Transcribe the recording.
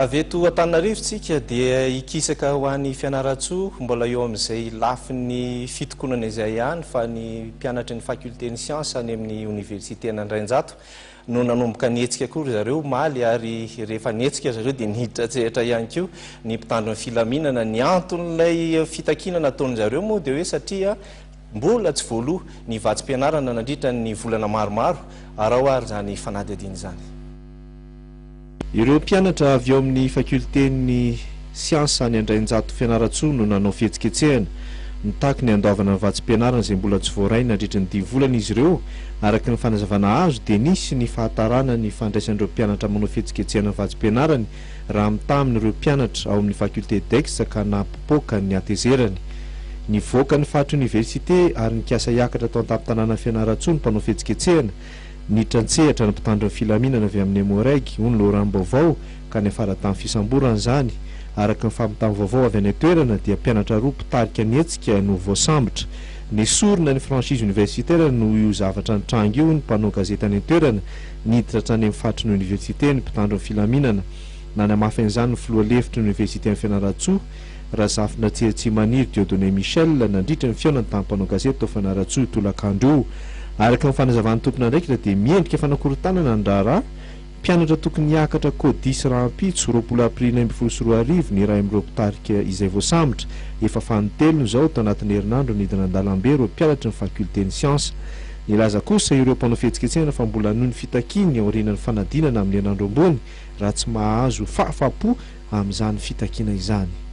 Avy eto Andrainarivo tsika dia ikisaka ho an'ny Fianarantsoa mbola eo amin'izay lafin'ny fitokonana izay ihany fa ny mpianatry ny facultén'ny siansa any amin'ny oniversite Andrainjato no nanomboka nietsika koa zareo omaly ary rehefa nietsika zareo dia niditra tsehatra ihany koa ny mpitandro ny filaminana ny anton'ilay fitakinana nataony zareo moa dia hoe satria mbola tsy voaloha ny vatsim-pianarana nandritra ny volana maromaro ary zany fanady adiny zany. Ireo mpianatra avy eo amin'ny facultén'ny siansa ny Andrainjato Fianarantsoa no nanao fihetsiketsehana nitaky ny andovana ny vatsim-pianarana izay mbola tsy voaray nandritra ny 10 volana izy ireo araka ny fanazavana azo dia nisy ny fahatarana ny fandraisan'ireo mpianatra manao fihetsiketsehana ny vatsim-pianarany raha mitamin' ireo mpianatra ao amin'ny faculté d'ex ka nampipoaka ny atezerany. Nivoaka ny fahatry oniversite ary nikasa hiakatra tao an-tampon-tanàna Fianarantsoa ny mpanao fihetsiketsehana nitransehatra ny mpitandro ny filaminana avy amin'ny Moraigy hono loran vaovao ka ny afara tamin'ny fisamborana zany araka ny fampitany vaovao avy any toerana dia mpianatra roa mpitarika nietsika no voasambotra nesorina ny franchise universitaire no io zavatra nitrangy io ny mpanao gazety any toerana niditra hatrany amin'ny fahatry ny oniversite ny mpitandro ny filaminana nanamafen'izany ny filoha lefitry ny oniversite amin'ny Fianarantsoa razafina tsetsy maniry Diodone Michel nandritra ny fiaonany tamin'ny mpanao gazety tao Fianarantsoa tolakandro io. Araka ny fanazavany tompona ndraikitra dia miendrika fanakorontanana ny raharaha mpianatra tokony hiakatra kodisy rahampitso 20 aprily 2024 ny iray amin'ireo mpitarika izay voasambotra efa fanotelony izao tao anatin'ny herinandro Nidina an-dalambe ireo mpianatra ny facultén'ny siansa. Nilaza kosa ireo mpanao fihetsiketsehana fa mbola noho ny fitakiny aorianany fanadinana amin'ny herinandro ambony raha tsy mahazo fahafapo amin'izany fitakina izany.